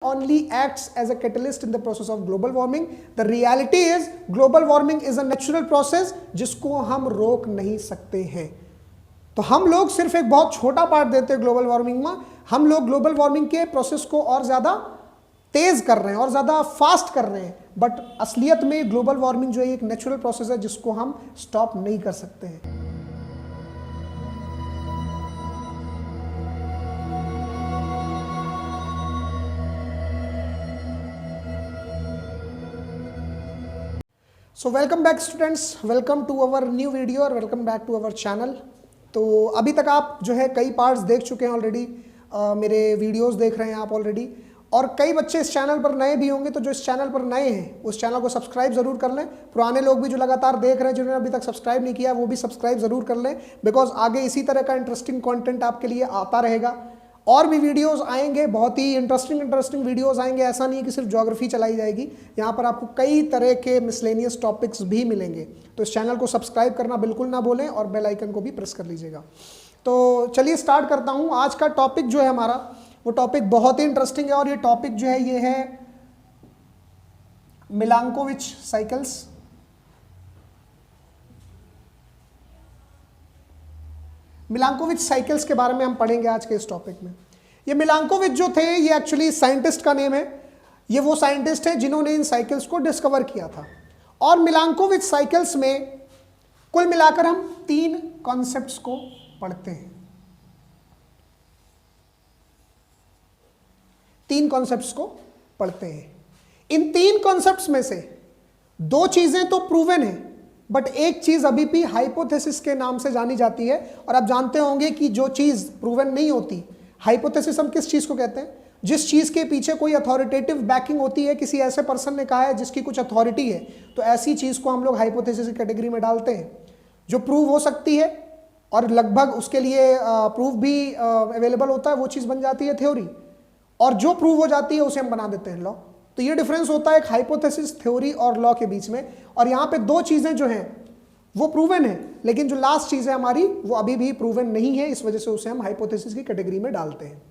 only acts as a catalyst in the process of global warming. The reality is global warming is a natural process जिसको हम रोक नहीं सकते हैं. तो हम लोग सिर्फ एक बहुत छोटा पार्ट देते हैं ग्लोबल वार्मिंग में. हम लोग ग्लोबल वार्मिंग के प्रोसेस को और ज्यादा तेज कर रहे हैं और ज्यादा फास्ट कर रहे हैं, बट असलियत में ग्लोबल वार्मिंग जो है एक नेचुरल प्रोसेस है जिसको हम स्टॉप नहीं कर सकते हैं. So welcome back students, welcome to our new video और welcome back to our channel. तो अभी तक आप जो है कई पार्ट्स देख चुके हैं ऑलरेडी, मेरे वीडियोस देख रहे हैं आप ऑलरेडी, और कई बच्चे इस चैनल पर नए भी होंगे. तो जो इस चैनल पर नए हैं उस चैनल को सब्सक्राइब जरूर कर लें. पुराने लोग भी जो लगातार देख रहे हैं जिन्होंने अभी तक सब्सक्राइब नहीं किया वो भी सब्सक्राइब जरूर कर लें, बिकॉज आगे इसी तरह का इंटरेस्टिंग कॉन्टेंट आपके लिए आता रहेगा. और भी वीडियोस आएंगे, बहुत ही इंटरेस्टिंग वीडियोस आएंगे. ऐसा नहीं है कि सिर्फ ज्योग्राफी चलाई जाएगी, यहाँ पर आपको कई तरह के मिसलेनियस टॉपिक्स भी मिलेंगे. तो इस चैनल को सब्सक्राइब करना बिल्कुल ना भूलें और बेल आइकन को भी प्रेस कर लीजिएगा. तो चलिए स्टार्ट करता हूँ. आज का टॉपिक जो है हमारा वो टॉपिक बहुत ही इंटरेस्टिंग है, और ये टॉपिक जो है ये है मिलांकोविच साइकिल्स. मिलांकोविच साइकिल्स के बारे में हम पढ़ेंगे आज के इस टॉपिक में. ये मिलांकोविच जो थे ये एक्चुअली साइंटिस्ट का नेम है. ये वो साइंटिस्ट हैं जिन्होंने इन साइकिल्स को डिस्कवर किया था. और मिलांकोविच साइकिल्स में कुल मिलाकर हम 3 कॉन्सेप्ट्स को पढ़ते हैं. 3 कॉन्सेप्ट्स को पढ़ते हैं. इन 3 कॉन्सेप्ट्स में से 2 चीजें तो प्रूवन है, बट एक चीज अभी भी हाइपोथेसिस के नाम से जानी जाती है. और आप जानते होंगे कि जो चीज प्रूवन नहीं होती, हाइपोथेसिस हम किस चीज को कहते हैं? जिस चीज के पीछे कोई अथॉरिटेटिव बैकिंग होती है, किसी ऐसे पर्सन ने कहा है जिसकी कुछ अथॉरिटी है, तो ऐसी चीज को हम लोग हाइपोथेसिस की कैटेगरी में डालते हैं. जो प्रूव हो सकती है और लगभग उसके लिए प्रूफ भी अवेलेबल होता है, वो चीज बन जाती है थ्योरी. और जो प्रूव हो जाती है उसे हम बना देते हैं लॉ. तो ये डिफरेंस होता है एक हाइपोथेसिस, थ्योरी और लॉ के बीच में. और यहाँ पे 2 चीजें जो हैं वो प्रूवन है, लेकिन जो लास्ट चीज है हमारी वो अभी भी प्रूवन नहीं है, इस वजह से उसे हम हाइपोथेसिस की कैटेगरी में डालते हैं.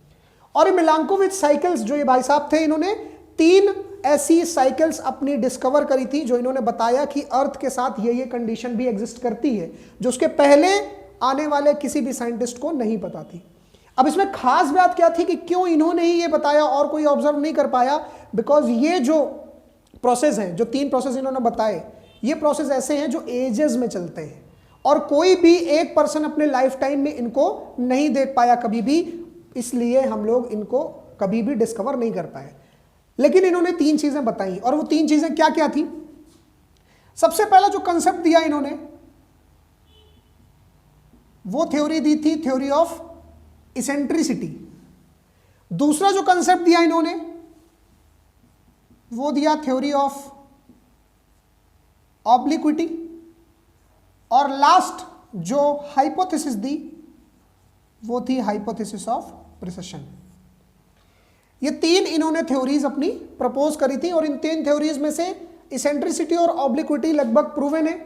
और ये मिलांकोविच साइकिल्स जो ये भाई साहब थे, इन्होंने 3 ऐसी साइकिल्स अपनी डिस्कवर करी थी जो इन्होंने बताया कि अर्थ के साथ ये कंडीशन भी एग्जिस्ट करती है, जो उसके पहले आने वाले किसी भी साइंटिस्ट को नहीं पता थी. अब इसमें खास बात क्या थी कि क्यों इन्होंने ही ये बताया और कोई ऑब्जर्व नहीं कर पाया? बिकॉज ये जो प्रोसेस है, जो 3 प्रोसेस इन्होंने बताए, ये प्रोसेस ऐसे हैं जो एजेस में चलते हैं, और कोई भी एक पर्सन अपने लाइफ टाइम में इनको नहीं देख पाया कभी भी, इसलिए हम लोग इनको कभी भी डिस्कवर नहीं कर पाए. लेकिन इन्होंने 3 चीजें बताई, और वो 3 चीजें क्या क्या थी? सबसे पहला जो कंसेप्ट दिया इन्होंने, वो थ्योरी दी थी थ्योरी ऑफ इसेंट्रिसिटी. दूसरा जो कंसेप्ट दिया इन्होंने वो दिया थ्योरी ऑफ ऑब्लिक्विटी. और लास्ट जो हाइपोथेसिस दी वो थी हाइपोथेसिस ऑफ प्रिसिशन. ये 3 इन्होंने थ्योरीज अपनी प्रपोज करी थी, और इन 3 थ्योरीज में से इसेंट्रिसिटी और ऑब्लिक्विटी लगभग प्रूवन है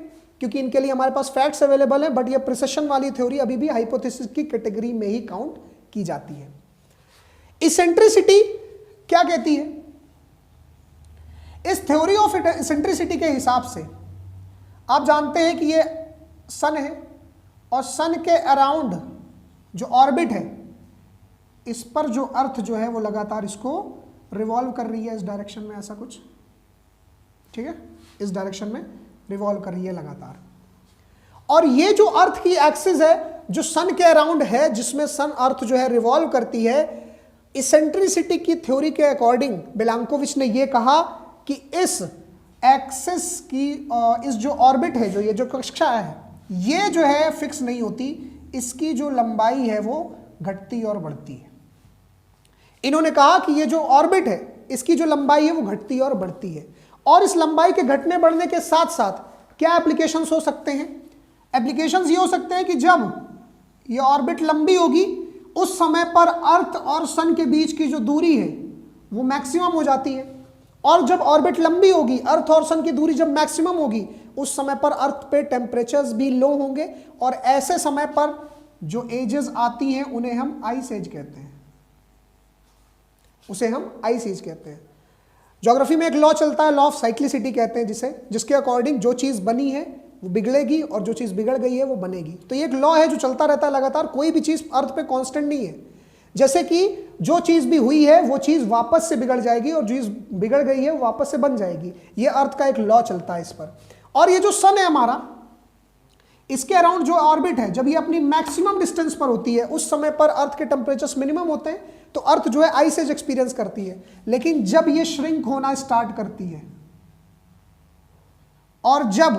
क्योंकि इनके लिए हमारे पास फैक्ट्स अवेलेबल है, बट ये प्रिसिशन वाली थ्योरी अभी भी हाइपोथेसिस की कैटेगरी में ही काउंट की जाती है. इसेंट्रिसिटी क्या कहती है? इस थ्योरी ऑफ इसेंट्रिसिटी के हिसाब से आप जानते हैं कि ये सन है, और सन के अराउंड जो ऑर्बिट है, इस पर जो अर्थ जो है वो लगातार इसको रिवॉल्व कर रही है, इस डायरेक्शन में, ऐसा कुछ, ठीक है, इस डायरेक्शन में रिवॉल्व कर रही है लगातार. और ये जो अर्थ की एक्सिस है जो सन के अराउंड है, जिसमें सन अर्थ जो है रिवॉल्व करती है, इसेंट्रिसिटी की थ्योरी के अकॉर्डिंग मिलांकोविच ने ये कहा कि इस एक्सिस की इस जो ऑर्बिट है, जो ये जो कक्षा है, ये जो है फिक्स नहीं होती, इसकी जो लंबाई है वो घटती और बढ़ती है. इन्होंने कहा कि ये जो ऑर्बिट है इसकी जो लंबाई है वो घटती और बढ़ती है. और इस लंबाई के घटने बढ़ने के साथ साथ क्या एप्लीकेशंस हो सकते हैं? एप्लीकेशंस ये हो सकते हैं कि जब ये ऑर्बिट लंबी होगी उस समय पर अर्थ और सन के बीच की जो दूरी है वो मैक्सिमम हो जाती है. और जब ऑर्बिट लंबी होगी, अर्थ और सन की दूरी जब मैक्सिमम होगी, उस समय पर अर्थ पे टेम्परेचर्स भी लो होंगे, और ऐसे समय पर जो एजेस आती हैं उन्हें हम आइस एज कहते हैं. उसे हम आइस एज कहते हैं। ज्योग्राफी में एक लॉ चलता है, लॉ ऑफ साइक्लिसिटी कहते हैं जिसे, जिसके अकॉर्डिंग जो चीज़ बनी है वो बिगड़ेगी और जो चीज़ बिगड़ गई है वो बनेगी। तो ये एक लॉ है जो चलता रहता है लगातार, कोई भी चीज़ अर्थ पे कांस्टेंट नहीं है। जैसे कि जो चीज़ भी हुई है वो चीज़ वापस से बिगड़ जाएगी और जो चीज़ बिगड़ गई है वो वापस से बन जाएगी। ये अर्थ का एक लॉ चलता है इस पर। और ये जो सन है हमारा, इसके अराउंड जो ऑर्बिट है, जब ये अपनी मैक्सिमम डिस्टेंस पर होती है उस समय पर अर्थ के टेम्परेचर्स मिनिमम होते हैं, तो अर्थ जो है आइस एज एक्सपीरियंस करती है। लेकिन जब ये श्रिंक होना स्टार्ट करती है और जब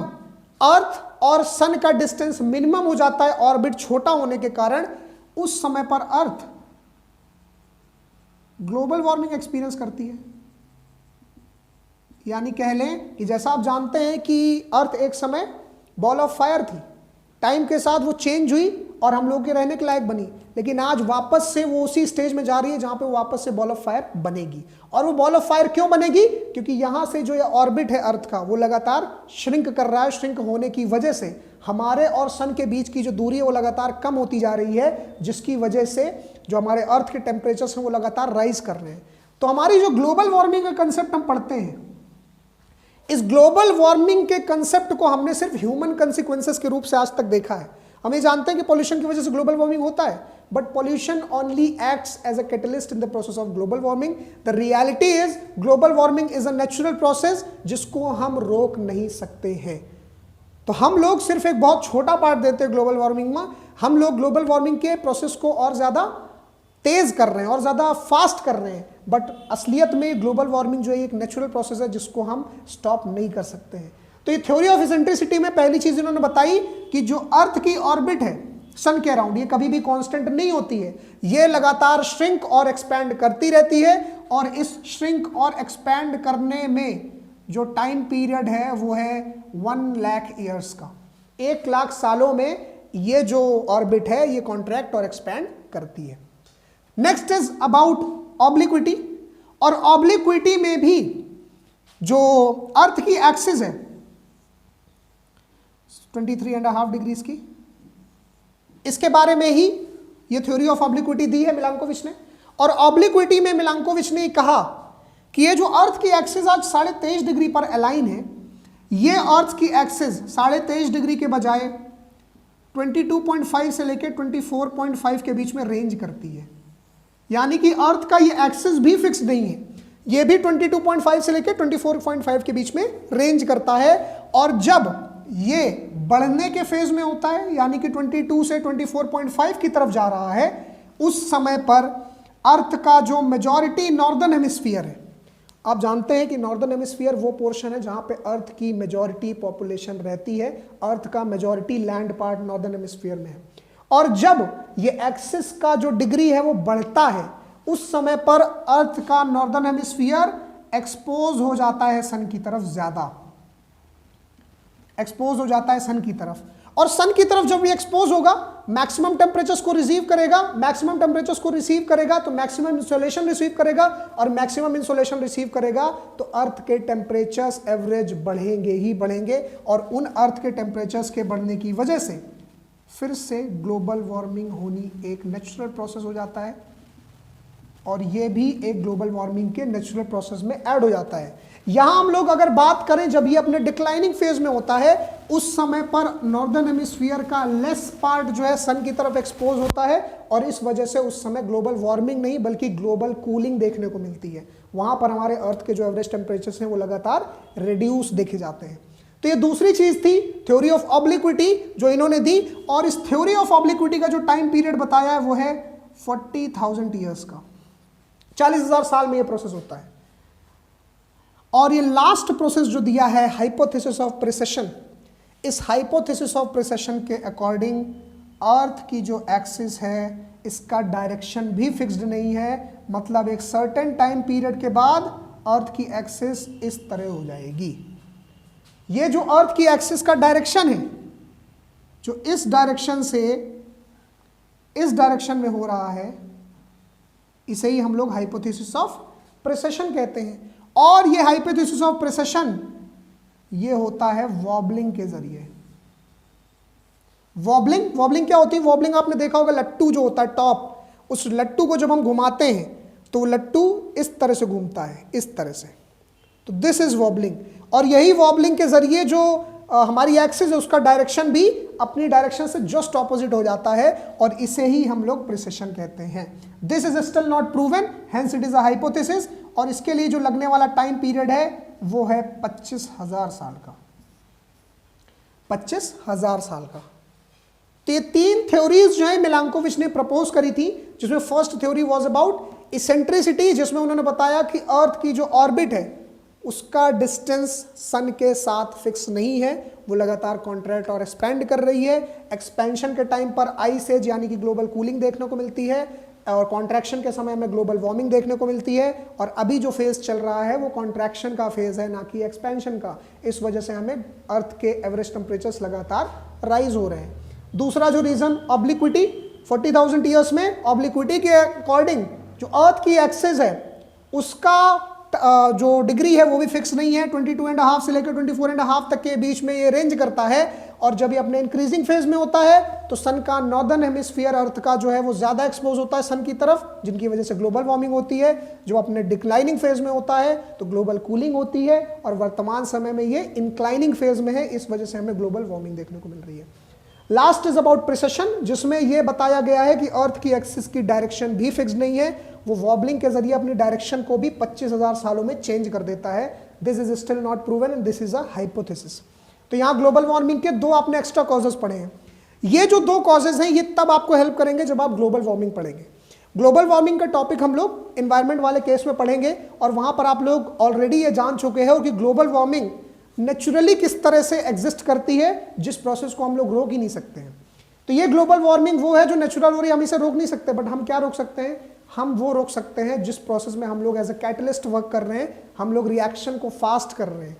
अर्थ और सन का डिस्टेंस मिनिमम हो जाता है ऑर्बिट छोटा होने के कारण, उस समय पर अर्थ ग्लोबल वार्मिंग एक्सपीरियंस करती है। यानी कह लें कि जैसा आप जानते हैं कि अर्थ एक समय बॉल ऑफ फायर थी, टाइम के साथ वो चेंज हुई और हम लोग के रहने के लायक बनी, लेकिन आज वापस से वो उसी स्टेज में जा रही है जहां पे वो वापस से बॉल ऑफ फायर बनेगी। और वो बॉल ऑफ फायर क्यों बनेगी? क्योंकि यहां से जो ये ऑर्बिट है अर्थ का वो लगातार श्रिंक कर रहा है। श्रिंक होने की वजह से हमारे और सन के बीच की जो दूरी है वो लगातार कम होती जा रही है, जिसकी वजह से जो हमारे अर्थ के टेम्परेचर्स हैं वो लगातार राइज कर रहे हैं। तो हमारी जो ग्लोबल वार्मिंग का कंसेप्ट हम पढ़ते हैं, इस ग्लोबल वार्मिंग के कंसेप्ट को हमने सिर्फ ह्यूमन कंसिक्वेंसेस के रूप से आज तक देखा है। हम ये जानते हैं कि पॉल्यूशन की वजह से ग्लोबल वार्मिंग होता है, but pollution only acts as a catalyst in the process of global warming. The reality is global warming is a natural process जिसको हम रोक नहीं सकते हैं। तो हम लोग सिर्फ एक बहुत छोटा पार्ट देते हैं ग्लोबल वार्मिंग में। हम लोग ग्लोबल वार्मिंग के प्रोसेस को और ज्यादा तेज कर रहे हैं और ज्यादा फास्ट कर रहे हैं, बट असलियत में ग्लोबल वार्मिंग जो है एक नेचुरल प्रोसेस है जिसको हम स्टॉप नहीं कर सकते हैं। तो ये थ्योरी ऑफ इसेंट्रिसिटी में पहली चीज इन्होंने बताई कि जो अर्थ की ऑर्बिट है सन के अराउंड, ये कभी भी कांस्टेंट नहीं होती है, ये लगातार श्रिंक और एक्सपैंड करती रहती है। और इस श्रिंक और एक्सपैंड करने में जो टाइम पीरियड है वो है 1 लाख ईयर्स का। 1 लाख सालों में ये जो ऑर्बिट है ये कॉन्ट्रैक्ट और एक्सपैंड करती है। Next is about obliquity. और ऑब्लिक्विटी में भी जो अर्थ की एक्सिस है 23.5 डिग्रीज की, इसके बारे में ही ये थ्योरी ऑफ ऑब्लिक्विटी दी है मिलांकोविच ने। और ऑब्लिक्विटी में मिलांकोविच ने कहा कि ये जो अर्थ की एक्सिस आज 23.5 डिग्री पर अलाइन है, ये अर्थ की एक्सिस 23.5 डिग्री के बजाय 22.5 से लेकर 24.5 के बीच में रेंज करती है। यानी कि अर्थ का ये एक्सिस भी फिक्स नहीं है, ये भी 22.5 से लेकर 24.5 के बीच में रेंज करता है। और जब ये बढ़ने के फेज में होता है, यानी कि 22 से 24.5 की तरफ जा रहा है, उस समय पर अर्थ का जो मेजॉरिटी नॉर्दर्न हेमिस्फीयर है, आप जानते हैं कि नॉर्दर्न हेमिस्फीयर वो पोर्शन है जहां पे अर्थ की मेजॉरिटी पॉपुलेशन रहती है। अर्थ का majority land part northern hemisphere में है। और जब ये एक्सिस का जो डिग्री है वो बढ़ता है, उस समय पर अर्थ का नॉर्दर्न हेमिस्फीयर एक्सपोज हो जाता है सन की तरफ, ज्यादा एक्सपोज हो जाता है सन की तरफ। और सन की तरफ जब ये एक्सपोज होगा, मैक्सिमम टेम्परेचर्स को रिसीव करेगा, मैक्सिमम टेम्परेचर्स को रिसीव करेगा तो मैक्सिमम इंसोलेशन रिसीव करेगा, और मैक्सिमम इंसोलेशन रिसीव करेगा तो अर्थ के टेम्परेचर्स एवरेज बढ़ेंगे ही बढ़ेंगे। और उन अर्थ के टेम्परेचर्स के बढ़ने की वजह से फिर से ग्लोबल वार्मिंग होनी एक नेचुरल प्रोसेस हो जाता है, और ये भी एक ग्लोबल वार्मिंग के नेचुरल प्रोसेस में ऐड हो जाता है। यहां हम लोग अगर बात करें, जब ये अपने डिक्लाइनिंग फेज में होता है, उस समय पर नॉर्दर्न हेमिस्फीयर का लेस पार्ट जो है सन की तरफ एक्सपोज होता है, और इस वजह से उस समय ग्लोबल वार्मिंग नहीं बल्कि ग्लोबल कूलिंग देखने को मिलती है। वहां पर हमारे अर्थ के जो एवरेज टेम्परेचर्स हैं वो लगातार रिड्यूस देखे जाते हैं। तो ये दूसरी चीज थी थ्योरी ऑफ ऑब्लिक्विटी जो इन्होंने दी। और इस थ्योरी ऑफ ऑब्लिक्विटी का जो टाइम पीरियड बताया है वो है 40,000 ईयर्स का, 40,000 साल में ये प्रोसेस होता है। और ये लास्ट प्रोसेस जो दिया है हाइपोथेसिस ऑफ प्रिसेशन, इस हाइपोथेसिस ऑफ प्रिसेशन के अकॉर्डिंग अर्थ की जो एक्सिस है इसका डायरेक्शन भी फिक्स्ड नहीं है। मतलब एक सर्टेन टाइम पीरियड के बाद अर्थ की एक्सिस इस तरह हो जाएगी। ये जो अर्थ की एक्सिस का डायरेक्शन है, जो इस डायरेक्शन से इस डायरेक्शन में हो रहा है, इसे ही हम लोग हाइपोथेसिस ऑफ प्रिसेशन कहते हैं। और ये हाइपोथेसिस ऑफ प्रिसेशन ये होता है वॉबलिंग के जरिए। वॉबलिंग क्या होती है? वॉबलिंग आपने देखा होगा, लट्टू जो होता है टॉप, उस लट्टू को जब हम घुमाते हैं तो वो लट्टू इस तरह से घूमता है, इस तरह से। तो दिस इज वॉबलिंग, और यही वॉबलिंग के जरिए जो हमारी एक्सिस है उसका डायरेक्शन भी अपनी डायरेक्शन से जस्ट ऑपोजिट हो जाता है, और इसे ही हम लोग प्रिसिशन कहते हैं। This is still not proven, hence it is a hypothesis, और इसके लिए जो लगने वाला टाइम पीरियड है वो है 25,000 साल का, 25,000 साल का। तो ये 3 थ्योरीज जो है मिलांकोविच ने प्रपोज करी थी, जिसमें first theory was about eccentricity, जिसमें उन्होंने बताया कि अर्थ की जो ऑर्बिट है उसका डिस्टेंस सन के साथ फिक्स नहीं है, वो लगातार कॉन्ट्रैक्ट और एक्सपेंड कर रही है। एक्सपेंशन के टाइम पर आइस एज यानी कि ग्लोबल कूलिंग देखने को मिलती है, और कॉन्ट्रैक्शन के समय में ग्लोबल वार्मिंग देखने को मिलती है, और अभी जो फेज चल रहा है वो कॉन्ट्रैक्शन का फेज है, ना कि एक्सपेंशन का। इस वजह से हमें अर्थ के एवरेज टेम्परेचर्स लगातार राइज हो रहे हैं। दूसरा जो रीजन ऑब्लिक्विटी, 40,000 ईयर्स में ऑब्लिक्विटी के अकॉर्डिंग जो अर्थ की एक्सिस है उसका जो डिग्री है वो भी फिक्स नहीं है, 22.5 से लेकर 24.5 तक के बीच में ये रेंज करता है। और जब ये अपने इंक्रीजिंग फेज में होता है तो सन का नॉर्दर्न हेमिस्फीयर अर्थ का जो है वो ज्यादा एक्सपोज होता है सन की तरफ, जिनकी वजह से ग्लोबल वार्मिंग होती है। जो अपने डिक्लाइनिंग फेज में होता है तो ग्लोबल कूलिंग होती है, और वर्तमान समय में ये इंक्लाइनिंग फेज में है, इस वजह से हमें ग्लोबल वार्मिंग देखने को मिल रही है। लास्ट इज अबाउट प्रिसिशन, जिसमें यह बताया गया है कि अर्थ की एक्सिस की डायरेक्शन भी फिक्स नहीं है, वो वॉबलिंग के जरिए अपनी डायरेक्शन को भी 25,000 सालों में चेंज कर देता है। This is still not proven and this is a hypothesis. तो यहां ग्लोबल वार्मिंग के 2 आपने एक्स्ट्रा कॉजेस पढ़े हैं। ये जो 2 कॉजेस हैं ये तब आपको हेल्प करेंगे जब आप ग्लोबल वार्मिंग पढ़ेंगे। ग्लोबल वार्मिंग का टॉपिक हम लोग एनवायरमेंट वाले केस में पढ़ेंगे, और वहां पर आप लोग ऑलरेडी ये जान चुके हैं कि ग्लोबल वार्मिंग नेचुरली किस तरह से एग्जिस्ट करती है, जिस प्रोसेस को हम लोग रोक ही नहीं सकते हैं। तो ये ग्लोबल वार्मिंग वो है जो नेचुरल हो रही है, हम इसे रोक नहीं सकते, बट हम क्या रोक सकते हैं, हम वो रोक सकते हैं जिस प्रोसेस में हम लोग एज अ कैटलिस्ट वर्क कर रहे हैं, हम लोग रिएक्शन को फास्ट कर रहे हैं।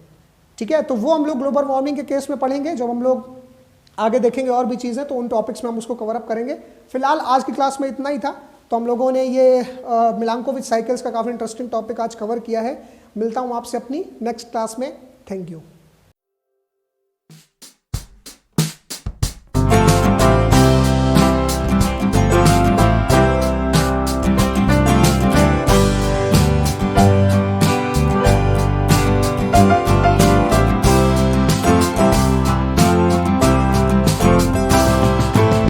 ठीक है, तो वो हम लोग ग्लोबल वार्मिंग के केस में पढ़ेंगे। जब हम लोग आगे देखेंगे और भी चीज़ें तो उन टॉपिक्स में हम उसको कवर अप करेंगे। फिलहाल आज की क्लास में इतना ही था। तो हम लोगों ने ये मिलांकोविच साइकिल्स का काफ़ी इंटरेस्टिंग टॉपिक आज कवर किया है। मिलता हूँ आपसे अपनी नेक्स्ट क्लास में। Thank you.